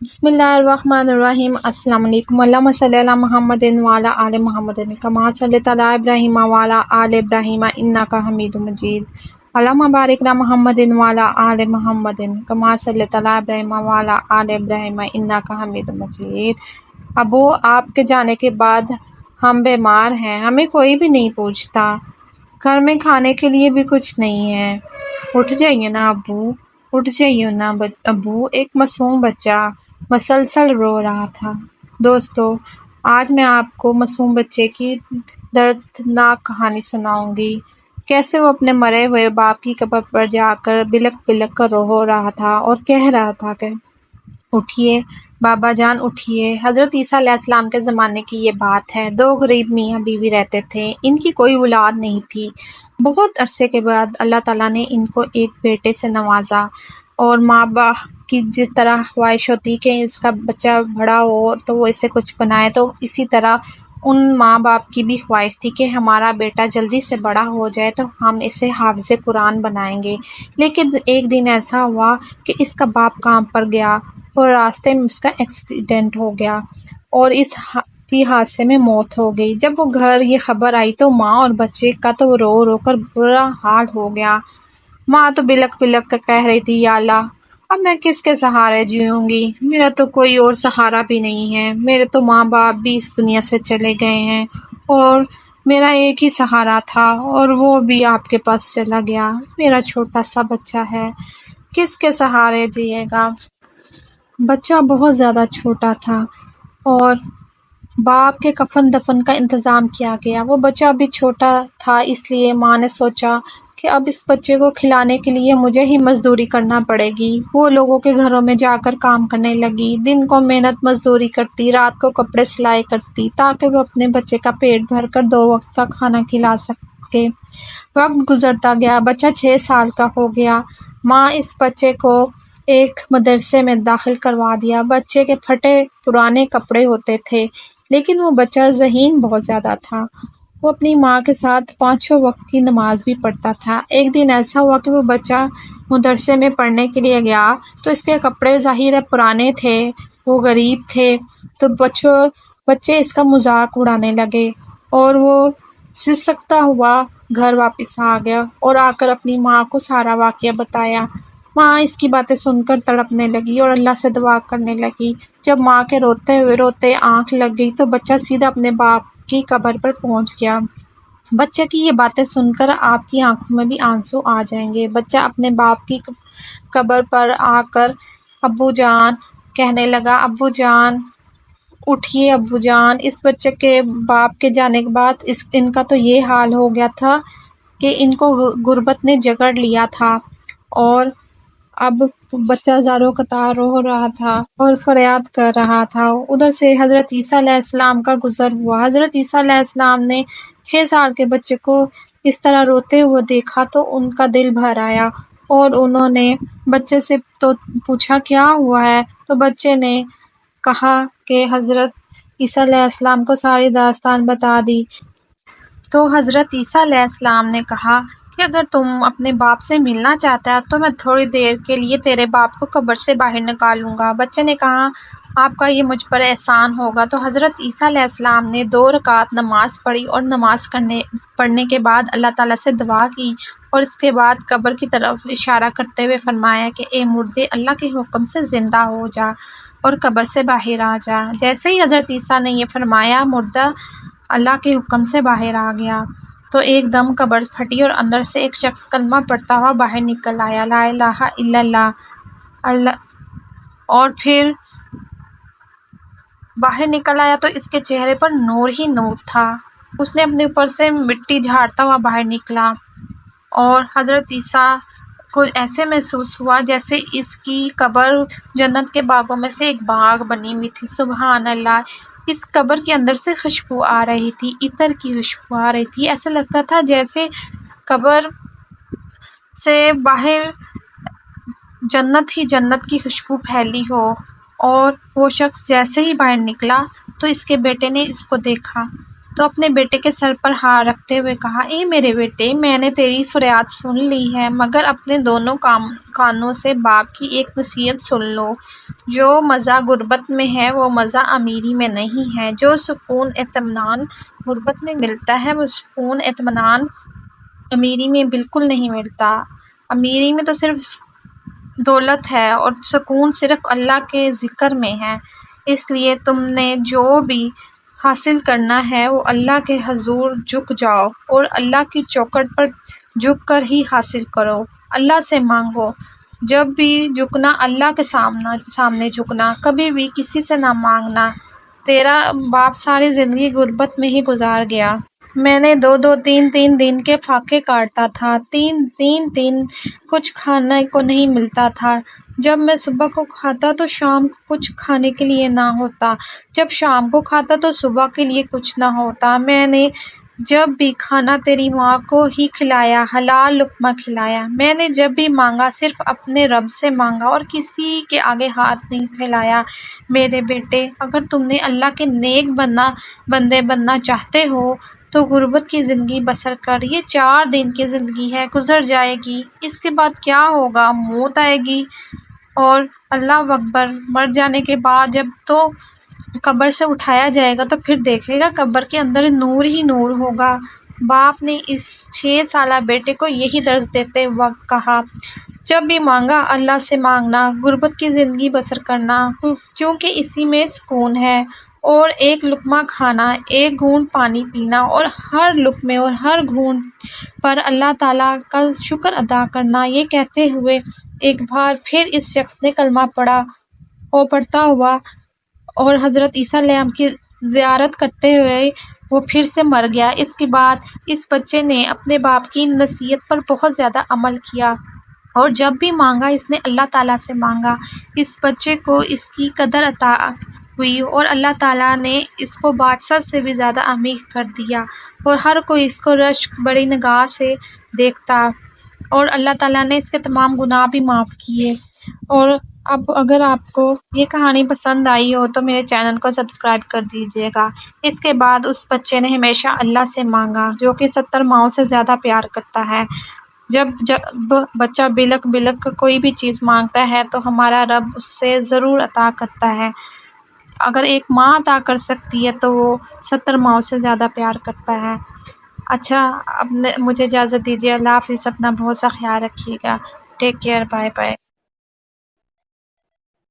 بسم اللہ الرحمن الرحیم۔ السلام علیکم۔ اللہم صلی علی محمد وعلی آل محمد کما صلیت علی ابراہیم وعلی آل ابراہیم انک حمید مجید۔ اللہم بارک علی محمد وعلی آل محمد کما صلیت علی ابراہیم وعلی آل ابراہیم انک حمید مجید۔ ابو، آپ کے جانے کے بعد ہم بیمار ہیں، ہمیں کوئی بھی نہیں پوچھتا، گھر میں کھانے کے لیے بھی کچھ نہیں ہے۔ اٹھ جائیے نا ابو، اٹھ جائیے نا ابو۔ ایک معصوم بچہ مسلسل رو رہا تھا۔ دوستو، آج میں آپ کو معصوم بچے کی دردناک کہانی سناؤں گی، کیسے وہ اپنے مرے ہوئے باپ کی قبر پر جا کر بلک بلک کر رو رہا تھا اور کہہ رہا تھا کہ اٹھیے بابا جان، اٹھیے۔ حضرت عیسیٰ علیہ السلام کے زمانے کی یہ بات ہے۔ دو غریب میاں بیوی رہتے تھے، ان کی کوئی اولاد نہیں تھی۔ بہت عرصے کے بعد اللہ تعالیٰ نے ان کو ایک بیٹے سے نوازا، اور ماں باپ کی جس طرح خواہش ہوتی کہ اس کا بچہ بڑا ہو تو وہ اسے کچھ بنائے، تو اسی طرح ان ماں باپ کی بھی خواہش تھی کہ ہمارا بیٹا جلدی سے بڑا ہو جائے تو ہم اسے حافظ قرآن بنائیں گے۔ لیکن ایک دن ایسا ہوا کہ اس کا باپ کام پر گیا اور راستے میں اس کا ایکسیڈنٹ ہو گیا اور اس کی حادثے میں موت ہو گئی۔ جب وہ گھر یہ خبر آئی تو ماں اور بچے کا تو رو رو کر برا حال ہو گیا۔ ماں تو بلک بلک کر کہہ رہی تھی، یا اللہ، اب میں کس کے سہارے جیوں گی؟ میرا تو کوئی اور سہارا بھی نہیں ہے، میرے تو ماں باپ بھی اس دنیا سے چلے گئے ہیں اور میرا ایک ہی سہارا تھا اور وہ بھی آپ کے پاس چلا گیا۔ میرا چھوٹا سا بچہ ہے، کس کے سہارے جیے گا؟ بچہ بہت زیادہ چھوٹا تھا اور باپ کے کفن دفن کا انتظام کیا گیا۔ وہ بچہ ابھی چھوٹا تھا، اس لیے ماں نے سوچا کہ اب اس بچے کو کھلانے کے لیے مجھے ہی مزدوری کرنا پڑے گی۔ وہ لوگوں کے گھروں میں جا کر کام کرنے لگی، دن کو محنت مزدوری کرتی، رات کو کپڑے سلائی کرتی، تاکہ وہ اپنے بچے کا پیٹ بھر کر 2 وقت کا کھانا کھلا سکے۔ وقت گزرتا گیا، بچہ 6 سال کا ہو گیا۔ ماں اس بچے کو ایک مدرسے میں داخل کروا دیا۔ بچے کے پھٹے پرانے کپڑے ہوتے تھے، لیکن وہ بچہ ذہین بہت زیادہ تھا۔ وہ اپنی ماں کے ساتھ 5 وقت کی نماز بھی پڑھتا تھا۔ ایک دن ایسا ہوا کہ وہ بچہ مدرسے میں پڑھنے کے لیے گیا تو اس کے کپڑے ظاہر ہے پرانے تھے، وہ غریب تھے، تو بچے اس کا مذاق اڑانے لگے اور وہ سسکتا ہوا گھر واپس آ گیا اور آ کر اپنی ماں کو سارا واقعہ بتایا۔ ماں اس کی باتیں سن کر تڑپنے لگی اور اللہ سے دعا کرنے لگی۔ جب ماں کے روتے آنکھ لگ گئی تو بچہ سیدھا اپنے باپ کی قبر پر پہنچ گیا۔ بچے کی یہ باتیں سن کر آپ کی آنکھوں میں بھی آنسو آ جائیں گے۔ بچہ اپنے باپ کی قبر پر آ کر ابو جان کہنے لگا، ابو جان اٹھیے، ابو جان۔ اس بچے کے باپ کے جانے کے بعد ان کا تو یہ حال ہو گیا تھا کہ ان کو غربت نے جکڑ لیا تھا، اور اب بچہ زاروں قطار رو رہا تھا اور فریاد کر رہا تھا۔ ادھر سے حضرت عیسیٰ علیہ السلام کا گزر ہوا۔ حضرت عیسیٰ علیہ السلام نے 6 سال کے بچے کو اس طرح روتے ہوئے دیکھا تو ان کا دل بھر آیا، اور انہوں نے بچے سے تو پوچھا کیا ہوا ہے، تو بچے نے کہا کہ حضرت عیسیٰ علیہ السلام کو ساری داستان بتا دی۔ تو حضرت عیسیٰ علیہ السلام نے کہا کہ اگر تم اپنے باپ سے ملنا چاہتا ہے تو میں تھوڑی دیر کے لیے تیرے باپ کو قبر سے باہر نکالوں گا۔ بچے نے کہا، آپ کا یہ مجھ پر احسان ہوگا۔ تو حضرت عیسیٰ علیہ السلام نے 2 رکعت نماز پڑھی اور نماز پڑھنے کے بعد اللہ تعالیٰ سے دعا کی، اور اس کے بعد قبر کی طرف اشارہ کرتے ہوئے فرمایا کہ اے مردے، اللہ کے حکم سے زندہ ہو جا اور قبر سے باہر آ جا۔ جیسے ہی حضرت عیسیٰ نے یہ فرمایا، مردہ اللہ کے حکم سے باہر آ گیا تو ایک دم قبر پھٹی اور اندر سے ایک شخص کلمہ پڑھتا ہوا باہر نکل آیا، لا الہ الا اللہ، اور پھر باہر نکل آیا تو اس کے چہرے پر نور ہی نور تھا۔ اس نے اپنے اوپر سے مٹی جھاڑتا ہوا باہر نکلا، اور حضرت عیسیٰ کو ایسے محسوس ہوا جیسے اس کی قبر جنت کے باغوں میں سے ایک باغ بنی ہوئی تھی۔ سبحان اللہ! اس قبر کے اندر سے خوشبو آ رہی تھی، عطر کی خوشبو آ رہی تھی۔ ایسا لگتا تھا جیسے قبر سے باہر جنت ہی جنت کی خوشبو پھیلی ہو۔ اور وہ شخص جیسے ہی باہر نکلا تو اس کے بیٹے نے اس کو دیکھا تو اپنے بیٹے کے سر پر ہاتھ رکھتے ہوئے کہا، اے میرے بیٹے، میں نے تیری فریاد سن لی ہے، مگر اپنے دونوں کانوں سے باپ کی ایک نصیحت سن لو۔ جو مزہ غربت میں ہے وہ مزہ امیری میں نہیں ہے۔ جو سکون اطمینان غربت میں ملتا ہے وہ سکون اطمینان امیری میں بالکل نہیں ملتا۔ امیری میں تو صرف دولت ہے اور سکون صرف اللہ کے ذکر میں ہے۔ اس لیے تم نے جو بھی حاصل کرنا ہے وہ اللہ کے حضور جھک جاؤ اور اللہ کی چوکھٹ پر جھک کر ہی حاصل کرو۔ اللہ سے مانگو، جب بھی جھکنا اللہ کے سامنے جھکنا، کبھی بھی کسی سے نہ مانگنا۔ تیرا باپ ساری زندگی غربت میں ہی گزار گیا۔ میں نے 2-2 3-3 دن کے فاقے کاٹتا تھا، 3 کچھ کھانے کو نہیں ملتا تھا۔ جب میں صبح کو کھاتا تو شام کو کچھ کھانے کے لیے نہ ہوتا، جب شام کو کھاتا تو صبح کے لیے کچھ نہ ہوتا۔ میں نے جب بھی کھانا تیری ماں کو ہی کھلایا، حلال لقمہ کھلایا۔ میں نے جب بھی مانگا صرف اپنے رب سے مانگا اور کسی کے آگے ہاتھ نہیں پھیلایا۔ میرے بیٹے، اگر تم نے اللہ کے نیک بندے بننا چاہتے ہو تو غربت کی زندگی بسر کر۔ یہ 4 دن کی زندگی ہے، گزر جائے گی۔ اس کے بعد کیا ہوگا؟ موت آئے گی اور اللہ اکبر، مر جانے کے بعد جب تو قبر سے اٹھایا جائے گا تو پھر دیکھے گا قبر کے اندر نور ہی نور ہوگا۔ باپ نے اس 6 سالہ بیٹے کو یہی درس دیتے وقت کہا، جب بھی مانگا اللہ سے مانگنا، غربت کی زندگی بسر کرنا، کیونکہ اسی میں سکون ہے، اور ایک لقمہ کھانا، ایک گھونٹ پانی پینا اور ہر لقمے اور ہر گھونٹ پر اللہ تعالیٰ کا شکر ادا کرنا۔ یہ کہتے ہوئے ایک بار پھر اس شخص نے کلمہ پڑھتا ہوا اور حضرت عیسیٰ علیہ السلام کی زیارت کرتے ہوئے وہ پھر سے مر گیا۔ اس کے بعد اس بچے نے اپنے باپ کی نصیحت پر بہت زیادہ عمل کیا اور جب بھی مانگا اس نے اللہ تعالیٰ سے مانگا۔ اس بچے کو اس کی قدر عطا ہوئی اور اللہ تعالیٰ نے اس کو بادشاہ سے بھی زیادہ امیر کر دیا اور ہر کوئی اس کو رشک بڑی نگاہ سے دیکھتا اور اللہ تعالیٰ نے اس کے تمام گناہ بھی معاف کیے۔ اور اب اگر آپ کو یہ کہانی پسند آئی ہو تو میرے چینل کو سبسکرائب کر دیجیے گا۔ اس کے بعد اس بچے نے ہمیشہ اللہ سے مانگا جو کہ 70 ماؤں سے زیادہ پیار کرتا ہے۔ جب بچہ بلک کوئی بھی چیز مانگتا ہے تو ہمارا رب اس سے ضرور عطا کرتا ہے۔ اگر ایک ماں عطا کر سکتی ہے تو وہ 70 ماؤں سے زیادہ پیار کرتا ہے۔ اچھا، اب مجھے اجازت دیجیے۔ اللہ حافظ، اپنا بہت سا خیال رکھیے گا۔ Take care, bye bye.